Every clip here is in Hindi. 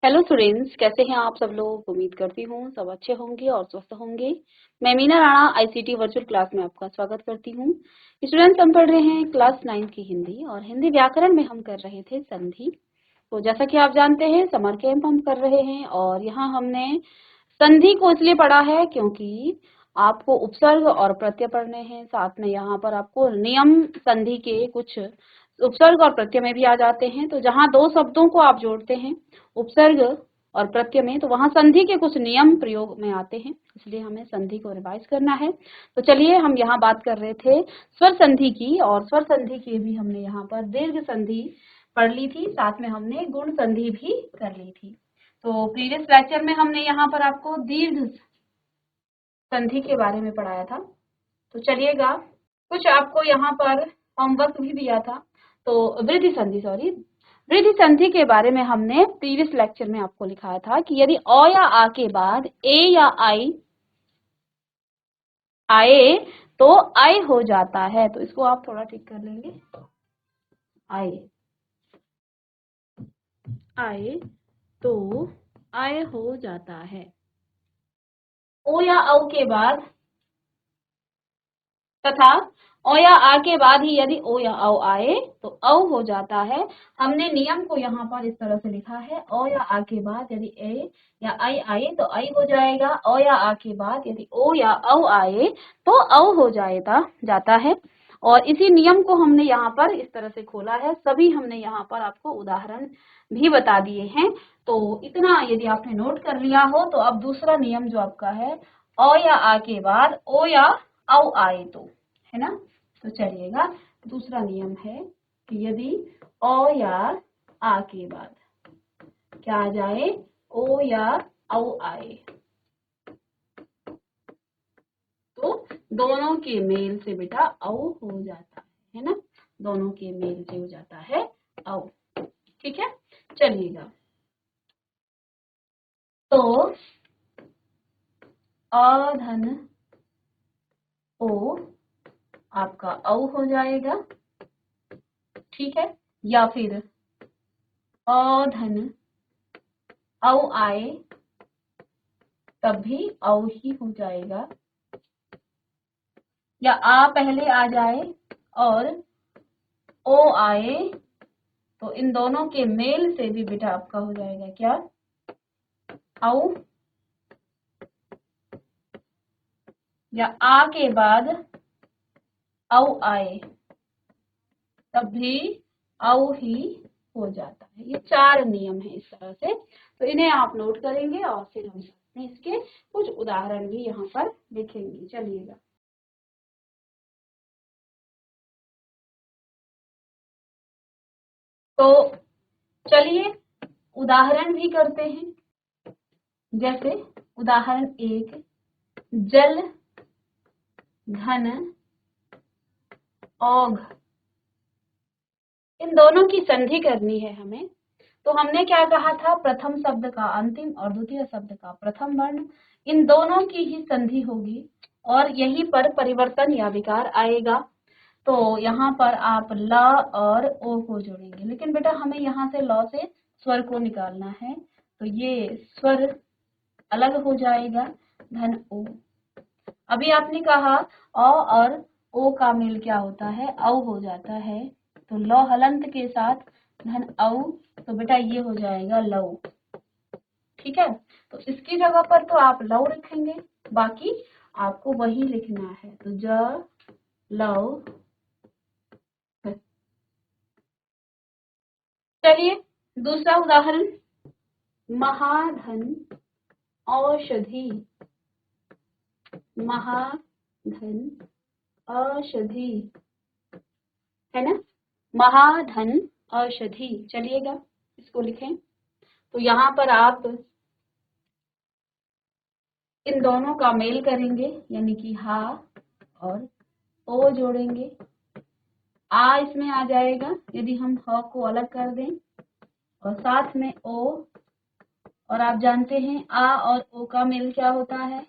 हेलो स्टूडेंट्स, कैसे हैं आप सब लोग। उम्मीद करती हूँ सब अच्छे होंगे और स्वस्थ होंगे। मैं Meena Rana ICT virtual class में आपका स्वागत करती हूँ। स्टूडेंट्स, हम पढ़ रहे हैं क्लास 9 की हिंदी और हिंदी व्याकरण में हम कर रहे थे संधि। तो जैसा कि आप जानते हैं समर कैंप हम कर रहे हैं और यहाँ हमने संधि को इसलिए पढ़ा है क्योंकि आपको उपसर्ग और प्रत्यय पढ़ने हैं। साथ में यहाँ पर आपको नियम संधि के कुछ उपसर्ग और प्रत्यय में भी आ जाते हैं। तो जहाँ दो शब्दों को आप जोड़ते हैं उपसर्ग और प्रत्यय में, तो वहां संधि के कुछ नियम प्रयोग में आते हैं, इसलिए हमें संधि को रिवाइज करना है। तो चलिए, हम यहाँ बात कर रहे थे स्वर संधि की, और स्वर संधि की भी हमने यहाँ पर दीर्घ संधि पढ़ ली थी, साथ में हमने गुण संधि भी कर ली थी। तो प्रीवियस लेक्चर में हमने यहाँ पर आपको दीर्घ संधि के बारे में पढ़ाया था। तो चलिएगा, कुछ आपको यहाँ पर होमवर्क भी दिया था। तो वृद्धि संधि के बारे में हमने प्रीवियस लेक्चर में आपको लिखाया था कि यदि अ या आ के बाद ए या आई आए तो आई हो जाता है। तो इसको आप थोड़ा ठीक कर लेंगे। आए आए तो आए हो जाता है। ओ या औ के बाद तथा ओ या आ के बाद ही यदि ओ या औ आए तो औ हो जाता है। हमने नियम को यहाँ पर इस तरह से लिखा है, ओ या आ के बाद यदि ए या आई आए तो आई हो जाएगा। ओ या आ के बाद यदि ओ या औ आए तो औ हो जाता है। और इसी नियम को हमने यहाँ पर इस तरह से खोला है। सभी हमने यहाँ पर आपको उदाहरण भी बता दिए हैं। तो इतना यदि आपने नोट कर लिया हो तो अब दूसरा नियम जो आपका है, ओ या आ के बाद ओ या औ आए तो, है ना। तो चलिएगा, दूसरा नियम है कि यदि ओ या आ के बाद क्या आ जाए, ओ या औ आए, तो दोनों के मेल से बेटा औ हो जाता है ना। दोनों के मेल से हो जाता है औ। ठीक है, चलिएगा। तो अ धन ओ आपका औ हो जाएगा, ठीक है। या फिर अ धन औ आए तब भी औ ही हो जाएगा, या आ पहले आ जाए और ओ आए तो इन दोनों के मेल से भी बेटा आपका हो जाएगा क्या, औ। या आ के बाद औ आए तब भी औ ही हो जाता है। ये चार नियम है इस तरह से। तो इन्हें आप नोट करेंगे और फिर हम इसके कुछ उदाहरण भी यहाँ पर लिखेंगे। चलिएगा, तो चलिए उदाहरण भी करते हैं। जैसे उदाहरण 1, जल घन औघ, इन दोनों की संधि करनी है हमें। तो हमने क्या कहा था, प्रथम शब्द का अंतिम और द्वितीय शब्द का प्रथम वर्ण, इन दोनों की ही संधि होगी और यहीं पर परिवर्तन या विकार आएगा। तो यहाँ पर आप ल और ओ को जोड़ेंगे, लेकिन बेटा हमें यहाँ से ल से स्वर को निकालना है। तो ये स्वर अलग हो जाएगा, धन ओ। अभी आपने कहा अ और ओ का मेल क्या होता है, औ हो जाता है। तो लौ हलंत के साथ धन औ, तो बेटा ये हो जाएगा लव। ठीक है, तो इसकी जगह पर तो आप लव लिखेंगे, बाकी आपको वही लिखना है। तो ज लव। चलिए दूसरा उदाहरण, महाधन औषधि। महाधन औषधि, है ना। महाधन औषधि, चलिएगा इसको लिखें। तो यहाँ पर आप इन दोनों का मेल करेंगे, यानी कि हा और ओ जोड़ेंगे। आ इसमें आ जाएगा यदि हम ह को अलग कर दें, और साथ में ओ। और आप जानते हैं आ और ओ का मेल क्या होता है,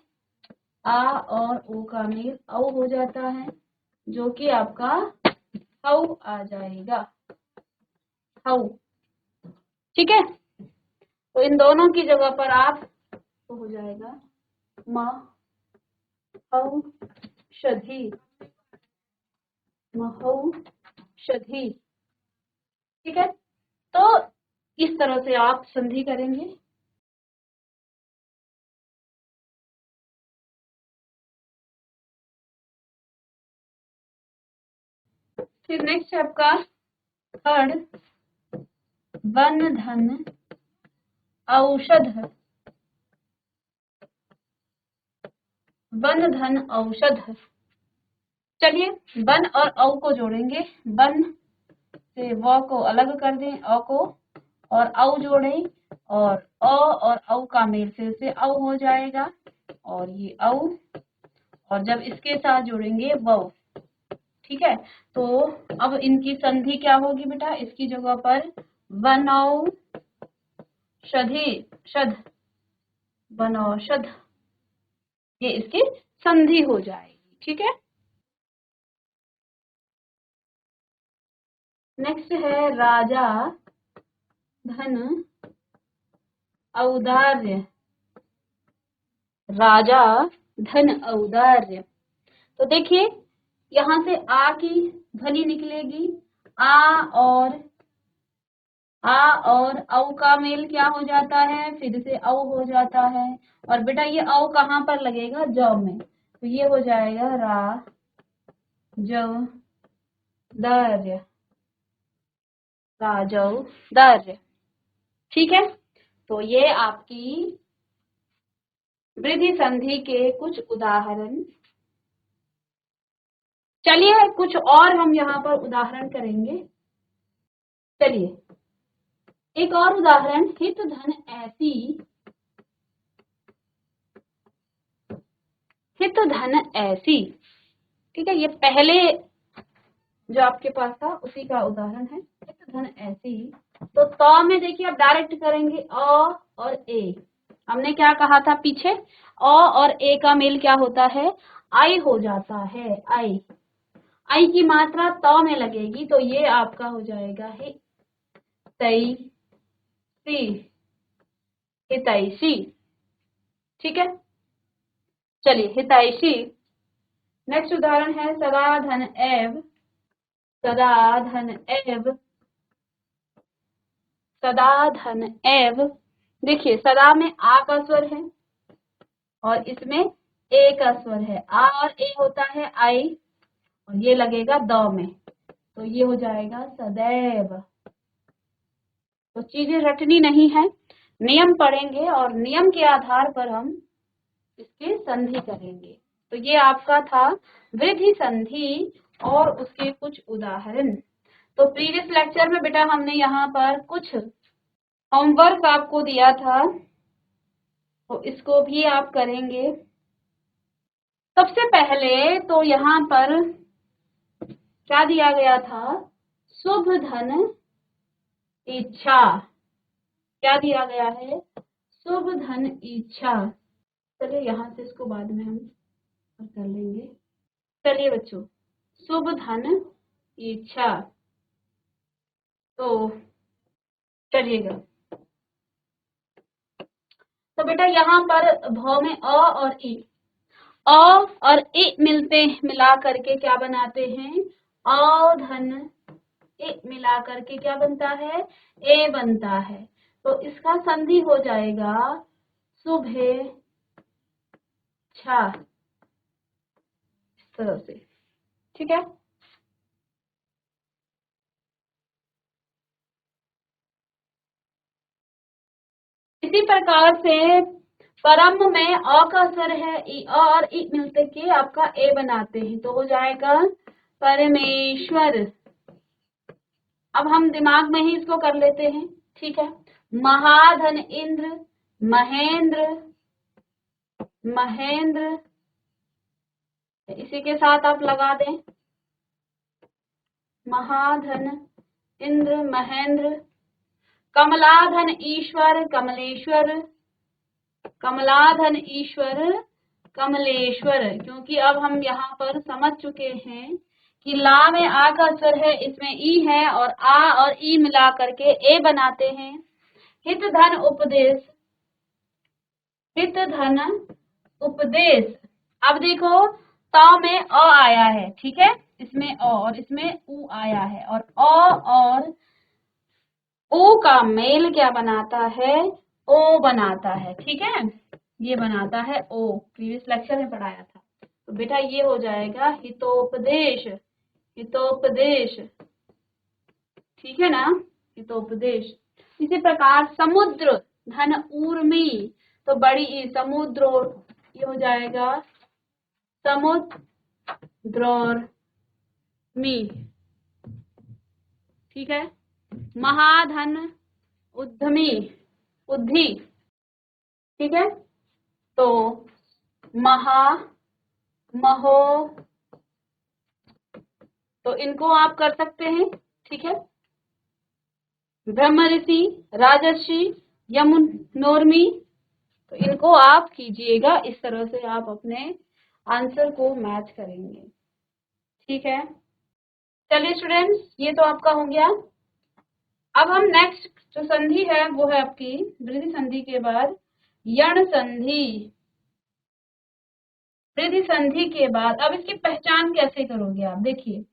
आ और ओ का मेल औ हो जाता है, जो कि आपका हऊ आ जाएगा, हऊ। ठीक है, तो इन दोनों की जगह पर आप तो हो जाएगा महौषधि, महौषधि। ठीक है, तो इस तरह से आप संधि करेंगे। फिर नेक्स्ट है आपका थर्ड, वन धन औषध, वन धन औषध। चलिए वन और औ को जोड़ेंगे, वन से व को अलग कर दें, अ को, और औ जोड़ें, और अ और औ का मेल से उसे औ हो जाएगा, और ये औ, और जब इसके साथ जोड़ेंगे व। ठीक है, तो अब इनकी संधि क्या होगी बेटा, इसकी जगह पर वनौषधि, शध, वनौषध, ये इसकी संधि हो जाएगी। ठीक है, नेक्स्ट है राजा धन औदार्य, राजा धन औदार्य। तो देखिए यहाँ से आ की ध्वनि निकलेगी, आ और औ का मेल क्या हो जाता है, फिर से औ हो जाता है, और बेटा ये औ कहाँ पर लगेगा, ज में, तो ये हो जाएगा रा जव दार्य, राजव दार्य। ठीक है, तो ये आपकी वृद्धि संधि के कुछ उदाहरण। चलिए कुछ और हम यहाँ पर उदाहरण करेंगे। चलिए एक और उदाहरण, हित धन ऐसी, हित धन ऐसी। ठीक है, ये पहले जो आपके पास था उसी का उदाहरण है, हित धन ऐसी। तो त में देखिए आप डायरेक्ट करेंगे अ और ए। हमने क्या कहा था पीछे, अ और ए का मेल क्या होता है, आई हो जाता है, आई, आई की मात्रा त में लगेगी, तो ये आपका हो जाएगा हितैषी, हितैषी। ठीक है, चलिए हितैषी। नेक्स्ट उदाहरण है सदा धन एव, सदा धन एव, सदा धन एव। देखिए सदा में आ का स्वर है और इसमें ए का स्वर है, आ और ए होता है आई, और ये लगेगा द में, तो ये हो जाएगा सदैव। तो चीजें रटनी नहीं है, नियम पढ़ेंगे और नियम के आधार पर हम इसके संधि करेंगे। तो ये आपका था वृद्धि संधि और उसके कुछ उदाहरण। तो प्रीवियस लेक्चर में बेटा हमने यहाँ पर कुछ होमवर्क आपको दिया था, तो इसको भी आप करेंगे। सबसे पहले तो यहाँ पर क्या दिया गया था, शुभ धन इच्छा। क्या दिया गया है, शुभ धन इच्छा। चलिए यहाँ से इसको बाद में हम कर लेंगे। चलिए बच्चों, शुभ धन इच्छा, तो चलिएगा। तो बेटा यहाँ पर भ में अ और ई, अ और ई मिला करके क्या बनाते हैं, अ धन ए मिला करके क्या बनता है, ए बनता है। तो इसका संधि हो जाएगा शुभे छा, इस तरह से। ठीक है, इसी प्रकार से परम में अ का स्वर है, ई, अ और ई मिलते के आपका ए बनाते हैं, तो हो जाएगा परमेश्वर। अब हम दिमाग में ही इसको कर लेते हैं। ठीक है, महाधन इंद्र, महेंद्र, महेंद्र, इसी के साथ आप लगा दें, महाधन इंद्र महेंद्र। कमलाधन ईश्वर, कमलेश्वर, कमलाधन ईश्वर, कमलेश्वर। क्योंकि अब हम यहाँ पर समझ चुके हैं कि ला में आ का स्वर है, इसमें ई है, और आ और ई मिला करके ए बनाते हैं, हित धन उपदेश, हित धन उपदेश। अब देखो त में अ आया है, ठीक है, इसमें अ और इसमें उ आया है, और अ और ओ का मेल क्या बनाता है, ओ बनाता है, ठीक है, ये बनाता है ओ, प्रीवियस लेक्चर में पढ़ाया था। तो बेटा ये हो जाएगा हितोपदेश, हितोपदेश, ठीक है ना, हितोपदेश। इसी प्रकार समुद्र धन ऊर्मी, तो बड़ी ई समुद्र, ये हो जाएगा समुद्रोर्मी, ठीक है। महाधन उद्यमी, उद्धि, ठीक है, तो महा, महो, तो इनको आप कर सकते हैं, ठीक है। ब्रह्म ऋषि, राजर्षि, यमुनोर्मी, तो इनको आप कीजिएगा, इस तरह से आप अपने आंसर को मैच करेंगे, ठीक है। चलिए स्टूडेंट्स, ये तो आपका हो गया। अब हम नेक्स्ट जो संधि है वो है आपकी वृद्धि संधि के बाद यण संधि। वृद्धि संधि के बाद अब इसकी पहचान कैसे करोगे आप, देखिए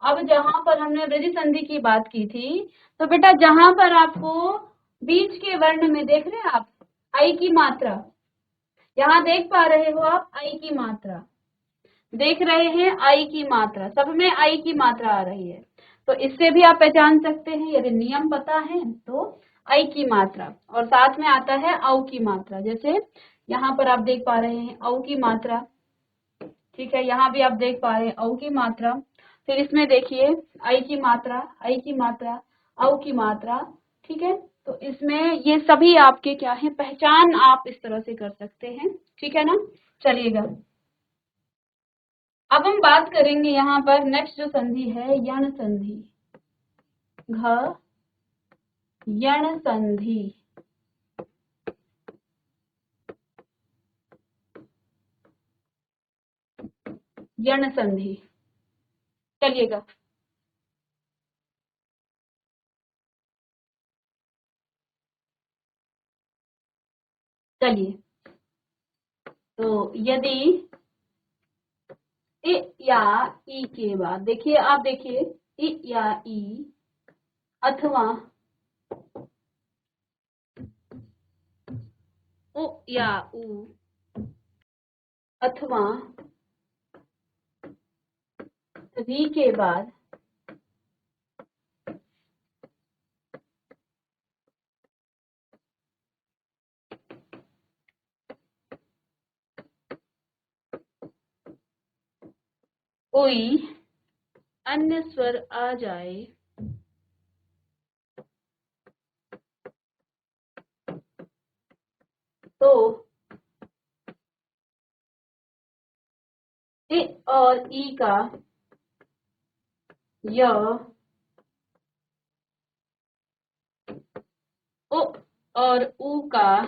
अब जहां पर हमने वृद्धि संधि की बात की थी, तो बेटा जहां पर आपको बीच के वर्ण में देख रहे हैं आप आई की मात्रा, यहाँ देख पा रहे हो आप आई की मात्रा, देख रहे हैं आई की मात्रा, सब में आई की मात्रा आ रही है, तो इससे भी आप पहचान सकते हैं, यदि नियम पता है तो आई की मात्रा, और साथ में आता है औ की मात्रा, जैसे यहाँ पर आप देख पा रहे हैं औ की मात्रा, ठीक है, यहाँ भी आप देख पा रहे हैं औ की मात्रा, फिर इसमें देखिए आई की मात्रा, आई की मात्रा, औ की मात्रा, ठीक है, तो इसमें ये सभी आपके क्या है, पहचान आप इस तरह से कर सकते हैं, ठीक है ना। चलिएगा अब हम बात करेंगे यहाँ पर नेक्स्ट जो संधि है यण संधि, घ यण संधि, यण संधि। चलिएगा चलिए, तो यदि इ या ई के बाद देखिए, आप देखिए इ या ई अथवा उ या उ अथवा री के बाद कोई अन्य स्वर आ जाए तो इ और ई का य, उ और उ का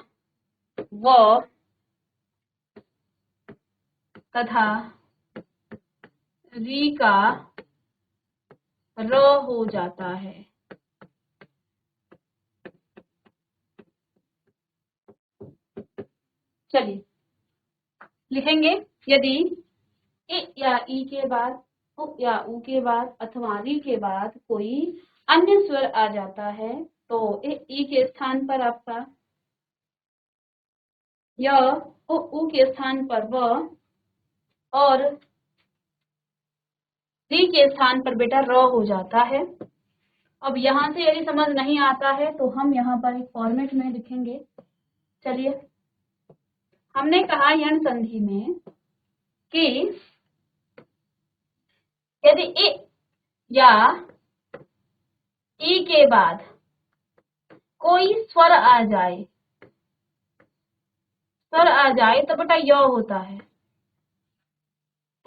व तथा री का र हो जाता है। चलिए लिखेंगे, यदि इ या ई के बाद उ या उ के बाद अथवा री के बाद कोई अन्य स्वर आ जाता है तो ई के स्थान पर आपका य, उ के स्थान पर व और री के स्थान पर बेटा र हो जाता है। अब यहाँ से यदि समझ नहीं आता है तो हम यहाँ पर एक फॉर्मेट में लिखेंगे। चलिए हमने कहा यण संधि में कि यदि इ या ई के बाद कोई स्वर आ जाए, स्वर आ जाए तो बेटा य होता है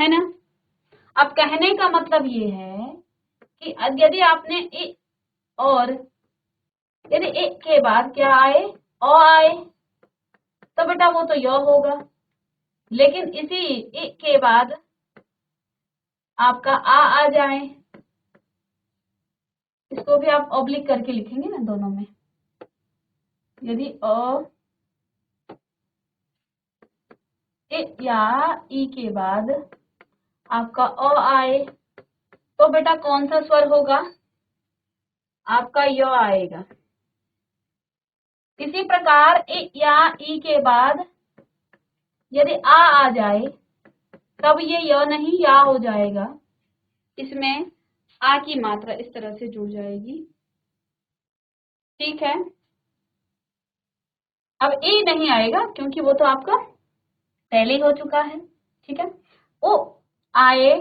ना। अब कहने का मतलब ये है कि यदि आपने इ और यदि इ के बाद क्या आए, अ आए, तो बेटा वो तो य होगा, लेकिन इसी इ के बाद आपका आ जाए, इसको भी आप ऑब्लिक करके लिखेंगे ना दोनों में, यदि ए या ई के बाद आपका आए तो बेटा कौन सा स्वर होगा? आपका य आएगा। इसी प्रकार ए या ई के बाद यदि आ जाए तब ये य नहीं या हो जाएगा। इसमें आ की मात्रा इस तरह से जुड़ जाएगी। ठीक है, अब ए नहीं आएगा क्योंकि वो तो आपका पहले ही हो चुका है। ठीक है, ओ आए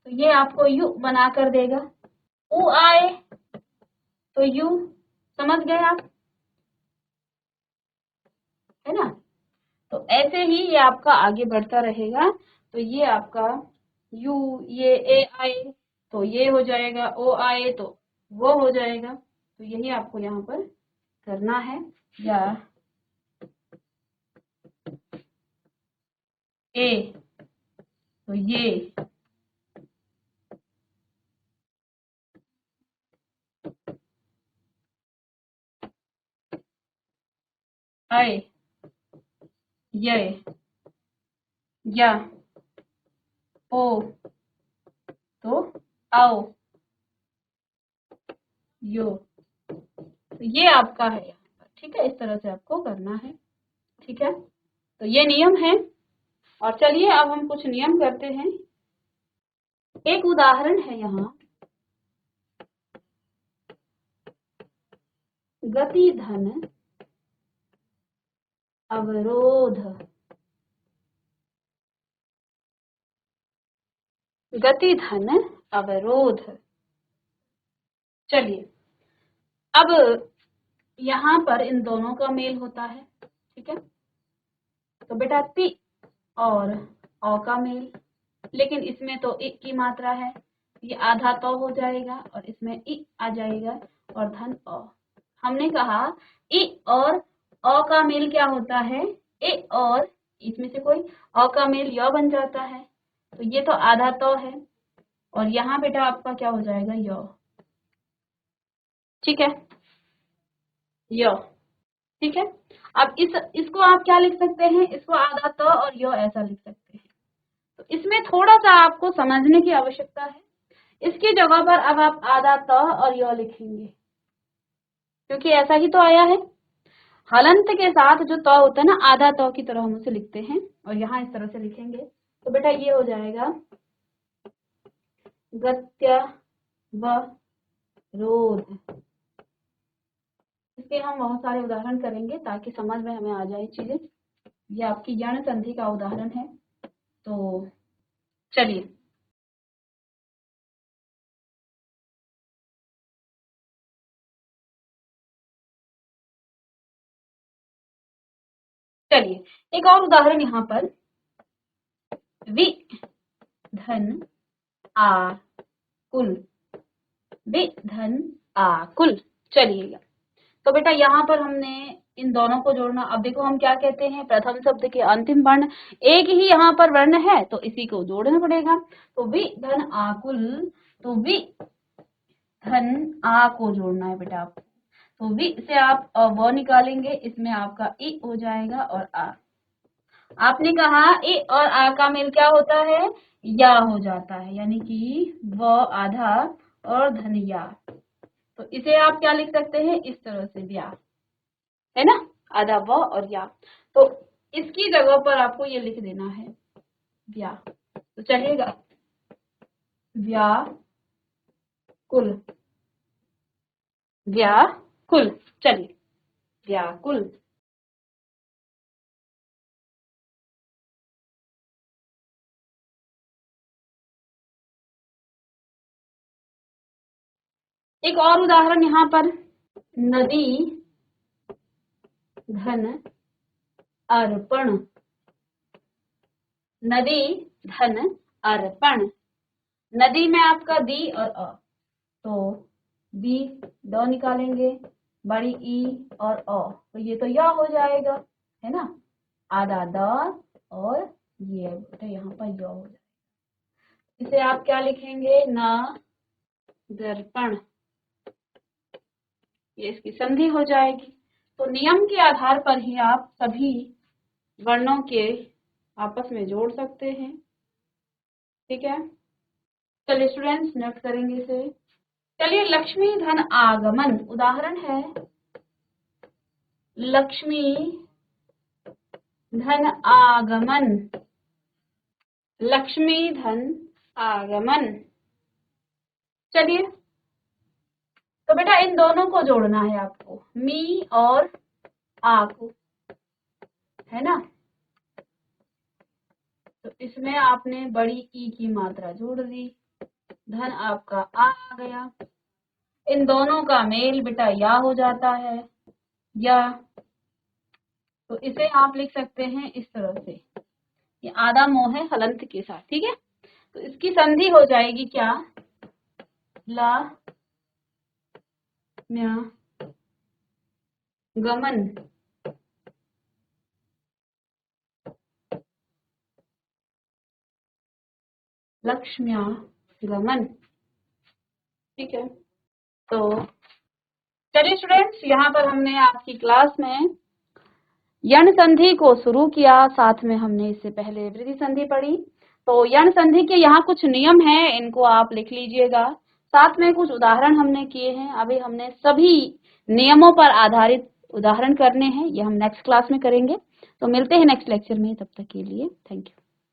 तो ये आपको यू बना कर देगा। ऊ आए तो यू, समझ गए आप, है ना? तो ऐसे ही ये आपका आगे बढ़ता रहेगा। तो ये आपका यू, ये ए आए तो ये हो जाएगा, ओ आए तो वो हो जाएगा। तो यही आपको यहाँ पर करना है। या ए तो ये, आए ये, या ओ तो आओ, यो। तो ये आपका है यहाँ पर। ठीक है, इस तरह से आपको करना है। ठीक है, तो ये नियम है। और चलिए अब हम कुछ नियम करते हैं। एक उदाहरण है यहाँ, गति धन अवरोध। गति धन अवरोध। चलिए अब यहाँ पर इन दोनों का मेल होता है। ठीक है, तो बेटा पी और औ का मेल, लेकिन इसमें तो इ की मात्रा है, ये आधा तो हो जाएगा और इसमें इ आ जाएगा और धन अ। हमने कहा इ और अ का मेल क्या होता है? ए और इसमें से कोई अ का मेल य बन जाता है। तो ये तो आधा तो है और यहाँ बेटा आपका क्या हो जाएगा? य। ठीक है, य। ठीक है, अब इसको आप क्या लिख सकते हैं? इसको आधा तो और य ऐसा लिख सकते हैं। तो इसमें थोड़ा सा आपको समझने की आवश्यकता है। इसकी जगह पर अब आप आधा त और य लिखेंगे क्योंकि ऐसा ही तो आया है। हलंत के साथ जो त होता है ना, आधा त की तरह हम उसे लिखते हैं और यहाँ इस तरह से लिखेंगे। तो बेटा ये हो जाएगा गत्य व रोध। इसके हम बहुत सारे उदाहरण करेंगे ताकि समझ में हमें आ जाए चीजें। ये आपकी यण संधि का उदाहरण है। तो चलिए चलिए एक और उदाहरण यहाँ पर, वि धन आकुल। वि धन आकुल। चलिएगा, तो बेटा यहाँ पर हमने इन दोनों को जोड़ना। अब देखो हम क्या कहते हैं, प्रथम शब्द के अंतिम वर्ण एक ही यहाँ पर वर्ण है तो इसी को जोड़ना पड़ेगा। तो वि धन आकुल, तो वि धन आ को जोड़ना है बेटा आपको। तो वि से आप व निकालेंगे, इसमें आपका इ हो जाएगा और आ। आपने कहा इ और आ का मेल क्या होता है? या हो जाता है, यानी कि व आधा और धन या। तो इसे आप क्या लिख सकते हैं? इस तरह से व्या, है ना, आधा व और या। तो इसकी जगह पर आपको ये लिख देना है व्या। तो चलेगा, व्याकुल। व्याकुल। चलिए, व्याकुल। एक और उदाहरण यहाँ पर, नदी धन अर्पण। नदी धन अर्पण। नदी में आपका दी और अ, तो दी द निकालेंगे, बड़ी ई और अ, तो ये तो या हो जाएगा, है ना, आधा द और ये तो यहाँ पर य हो जाएगा। इसे आप क्या लिखेंगे? न दर्पण। ये इसकी संधि हो जाएगी। तो नियम के आधार पर ही आप सभी वर्णों के आपस में जोड़ सकते हैं। ठीक है, चलिए स्टूडेंट्स नेक्स्ट करेंगे इसे। चलिए, लक्ष्मी धन आगमन उदाहरण है, लक्ष्मी धन आगमन, लक्ष्मी धन आगमन। चलिए, तो बेटा इन दोनों को जोड़ना है आपको, मी और आ को, है ना। तो इसमें आपने बड़ी ई की मात्रा जोड़ दी, धन आपका आ गया। इन दोनों का मेल बेटा या हो जाता है, या तो इसे आप लिख सकते हैं इस तरह से, ये आधा मोह है हलंत के साथ। ठीक है, तो इसकी संधि हो जाएगी क्या, ला म्या गमन, लक्ष्म्या गमन। ठीक है, तो चलिए स्टूडेंट्स, यहाँ पर हमने आपकी क्लास में यण संधि को शुरू किया, साथ में हमने इससे पहले वृद्धि संधि पढ़ी। तो यण संधि के यहाँ कुछ नियम हैं, इनको आप लिख लीजिएगा, साथ में कुछ उदाहरण हमने किए हैं। अभी हमने सभी नियमों पर आधारित उदाहरण करने हैं, ये हम नेक्स्ट क्लास में करेंगे। तो मिलते हैं नेक्स्ट लेक्चर में, तब तक के लिए थैंक यू।